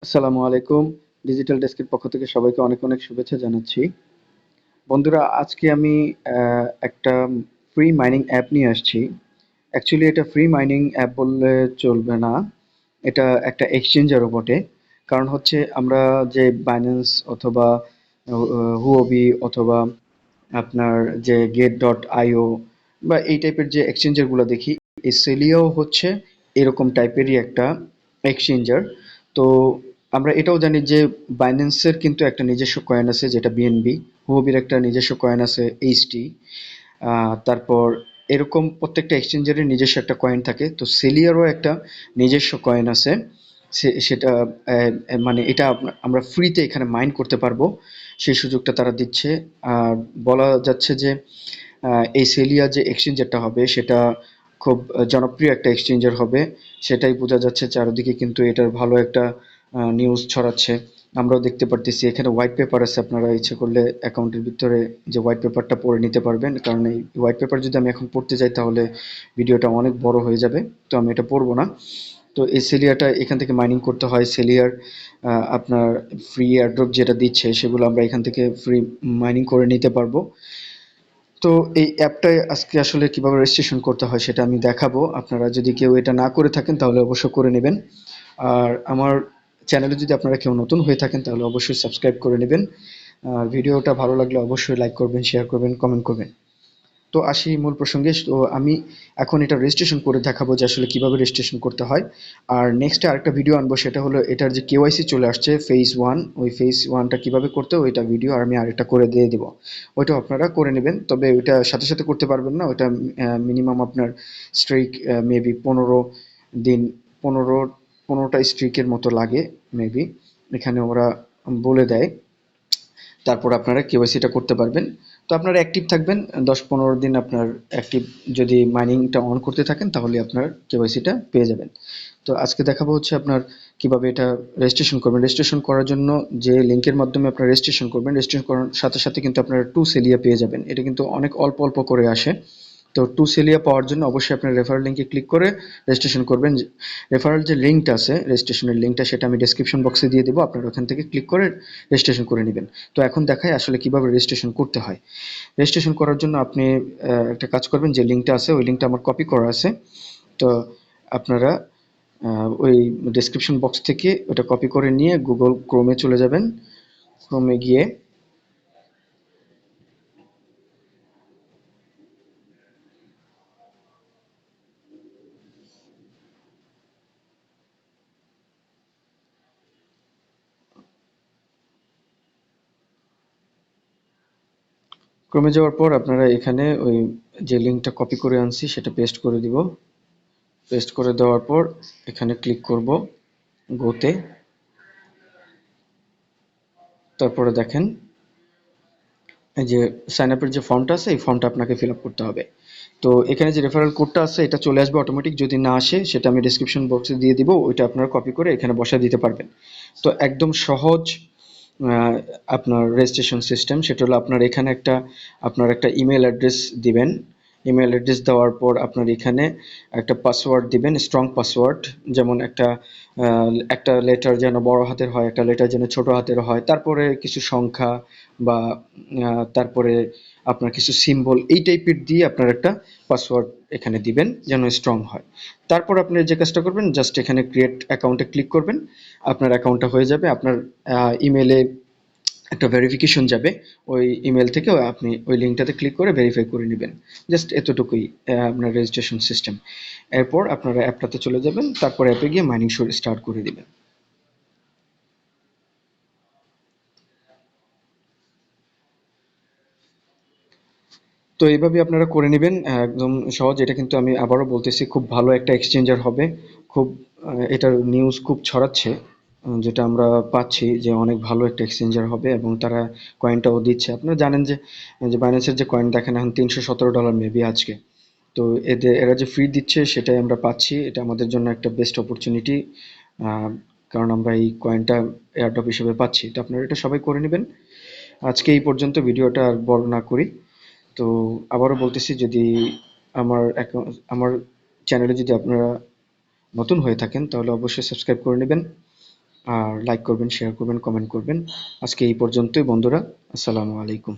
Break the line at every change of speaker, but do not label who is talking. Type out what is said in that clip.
আসসালামু আলাইকুম। ডিজিটাল ডেস্কের পক্ষ থেকে সবাইকে অনেক অনেক শুভেচ্ছা জানাচ্ছি। বন্ধুরা, আজকে আমি একটা ফ্রি মাইনিং অ্যাপ নিয়ে আসছি। অ্যাকচুয়ালি এটা ফ্রি মাইনিং অ্যাপ বললে চলবে না। এটা একটা এক্সচেঞ্জারও বটে। কারণ হচ্ছে আমরা যে Binance অথবা হুওবি অথবা আপনার যে get.io বা এই টাইপের যে এক্সচেঞ্জারগুলো দেখি, এই সেলিয়াও হচ্ছে এরকম টাইপেরই একটা এক্সচেঞ্জার। তো আমরা এটাও জানি যে বাইন্যান্সের কিন্তু একটা নিজস্ব কয়েন আছে যেটা বিএনবি, হুওবির একটা নিজস্ব কয়েন আছে এইচটি। তারপর এরকম প্রত্যেকটা এক্সচেঞ্জারের নিজস্ব একটা কয়েন থাকে, তো সেলিয়ারও একটা নিজস্ব কয়েন আছে। সেটা মানে এটা আমরা ফ্রিতে এখানে মাইন করতে পারবো, সেই সুযোগটা তারা দিচ্ছে। আর বলা যাচ্ছে যে এই সেলিয়া যে এক্সচেঞ্জারটা হবে সেটা খুব জনপ্রিয় একটা এক্সচেঞ্জার হবে। সেটাই বোঝা যাচ্ছে, চারিদিকে কিন্তু এটার ভালো একটা নিউজ ছড়াচ্ছে। আমরাও দেখতে পারতেছি এখানে হোয়াইট পেপার আছে, আপনারা ইচ্ছে করলে অ্যাকাউন্টের ভিতরে যে হোয়াইট পেপারটা পড়ে নিতে পারবেন। কারণ এই হোয়াইট পেপার যদি আমি এখন পড়তে যাই তাহলে ভিডিওটা অনেক বড় হয়ে যাবে, তো আমি এটা পড়বো না। তো এই সেলিয়াটা এখান থেকে মাইনিং করতে হয়। সেলিয়ার আপনার ফ্রি এয়ারড্রপ যেটা দিচ্ছে সেগুলো আমরা এখান থেকে ফ্রি মাইনিং করে নিতে পারবো। তো এই অ্যাপটায় আজকে আসলে কিভাবে রেজিস্ট্রেশন করতে হয় সেটা আমি দেখাবো। আপনারা যদি কেউ এটা না করে থাকেন তাহলে অবশ্যই করে নেবেন। আর আমার চ্যানেলে যদি আপনারা কেউ নতুন হয়ে থাকেন তাহলে অবশ্যই সাবস্ক্রাইব করে নেবেন। আর ভিডিওটা ভালো লাগলে অবশ্যই লাইক করবেন, শেয়ার করবেন, কমেন্ট করবেন। তো আসি মূল প্রসঙ্গে। তো আমি এখন এটা রেজিস্ট্রেশন করে দেখাবো যে আসলে কিভাবে রেজিস্ট্রেশন করতে হয়। আর নেক্সটে আরেকটা ভিডিও আনবো, সেটা হলো এটার যে কেওয়াইসি চলে আসছে ফেজ ওয়ান, ওই ফেজ ওয়ানটা কিভাবে করতে হয় ওইটা ভিডিও আর আমি আরেকটা করে দিয়ে দেবো। ওইটা আপনারা করে নেবেন, তবে ওইটা সাথে সাথে করতে পারবেন না। ওইটা মিনিমাম আপনার স্ট্রিক মেবি 15 দিন, 15টা স্ট্রিকের মতো লাগে মেবি, এখানে ওরা বলে দেয়। তারপর আপনারা কেওয়াইসিটা করতে পারবেন। তো আপনারা অ্যাক্টিভ থাকবেন 10-15 দিন। আপনার অ্যাক্টিভ যদি মাইনিংটা অন করতে থাকেন তাহলে আপনার কেওয়াইসিটা পেয়ে যাবেন। তো আজকে দেখাবো হচ্ছে আপনার কিভাবে এটা রেজিস্ট্রেশন করবেন। রেজিস্ট্রেশন করার জন্য যে লিঙ্কের মাধ্যমে আপনারা রেজিস্ট্রেশন করবেন, রেজিস্ট্রেশন করার সাথে সাথে কিন্তু আপনারা টু সেলিয়া পেয়ে যাবেন। এটা কিন্তু অনেক অল্প অল্প করে আসে। তো টু সেলিয়া পাওয়ার জন্য অবশ্যই আপনার রেফারেল লিঙ্কে ক্লিক করে রেজিস্ট্রেশন করবেন। রেফারেল যে লিঙ্কটা আছে, রেজিস্ট্রেশনের লিঙ্কটা, সেটা আমি ডেসক্রিপশন বক্সে দিয়ে দেবো, আপনারা ওখান থেকে ক্লিক করে রেজিস্ট্রেশন করে নেবেন। তো এখন দেখাই আসলে কিভাবে রেজিস্ট্রেশন করতে হয়। রেজিস্ট্রেশন করার জন্য আপনি একটা কাজ করবেন, যে লিঙ্কটা আছে ওই লিঙ্কটা আমার কপি করা আছে। তো আপনারা ওই ডেসক্রিপশন বক্স থেকে ওটা কপি করে নিয়ে গুগল ক্রোমে চলে যাবেন। ক্রোমে গিয়ে ক্রোমে যাওয়ার পর আপনারা এখানে ওই যে লিঙ্কটা কপি করে আনছি সেটা পেস্ট করে দিব। পেস্ট করে দেওয়ার পর এখানে ক্লিক করব গোতে। তারপরে দেখেন এই যে সাইন আপের যে ফর্মটা আছে এই ফর্মটা আপনাকে ফিল আপ করতে হবে। তো এখানে যে রেফারেল কোডটা আছে এটা চলে আসবে অটোমেটিক, যদি না আসে সেটা আমি ডেসক্রিপশন বক্সে দিয়ে দিব, ওইটা আপনারা কপি করে এখানে বসায় দিতে পারবেন। তো একদম সহজ আহ, আপনার রেজিস্ট্রেশন সিস্টেম, সেটা হলো আপনার একটা ইমেল অ্যাড্রেস দিবেন। ইমেল অ্যাড্রেস দেওয়ার পর আপনার এখানে একটা পাসওয়ার্ড দিবেন, স্ট্রং পাসওয়ার্ড। যেমন একটা লেটার যেন বড় হাতের হয়, একটা লেটার যেন ছোট হাতের হয়, তারপরে কিছু সংখ্যা বা তারপরে আপনার কিছু সিম্বল, এই টাইপের দিয়ে আপনার একটা পাসওয়ার্ড এখানে দিবেন যেন স্ট্রং হয়। তারপর আপনি যে কাজটা করবেন, জাস্ট এখানে ক্রিয়েট অ্যাকাউন্টে ক্লিক করবেন। আপনার অ্যাকাউন্টটা হয়ে যাবে। আপনার ইমেলে একটা ভেরিফিকেশন যাবে, ওই ইমেল থেকে আপনি ওই লিঙ্কটাতে ক্লিক করে ভেরিফাই করে নেবেন। জাস্ট এতটুকুই আপনার রেজিস্ট্রেশন সিস্টেম। এরপর আপনারা অ্যাপটাতে চলে যাবেন, তারপর অ্যাপে গিয়ে মাইনিং শুরু স্টার্ট করে দিবেন। তো এইভাবে আপনারা করে নেবেন, একদম সহজ। এটা কিন্তু আমি আবারও বলতেছি খুব ভালো একটা এক্সচেঞ্জার হবে। খুব এটার নিউজ খুব ছড়াচ্ছে, যেটা আমরা পাচ্ছি যে অনেক ভালো একটা এক্সচেঞ্জার হবে এবং তারা কয়েনটাও দিচ্ছে। আপনারা জানেন যে যে বাইন্যান্সের যে কয়েন দেখেন এখন $317 মেবি আজকে। তো এরা যে ফ্রি দিচ্ছে সেটাই আমরা পাচ্ছি, এটা আমাদের জন্য একটা বেস্ট অপরচুনিটি। কারণ আমরা এই কয়েনটা এয়ারড্রপ হিসেবে পাচ্ছি। তো আপনারা এটা সবাই করে নেবেন। আজকে এই পর্যন্ত, ভিডিওটা আর বড় না করি। তো আবারও বলতেছি, যদি আমার চ্যানেলে যদি আপনারা নতুন হয়ে থাকেন তাহলে অবশ্যই সাবস্ক্রাইব করে নেবেন। আর লাইক করবেন, শেয়ার করবেন, কমেন্ট করবেন। আজকে এই পর্যন্তই বন্ধুরা। আসসালামু আলাইকুম।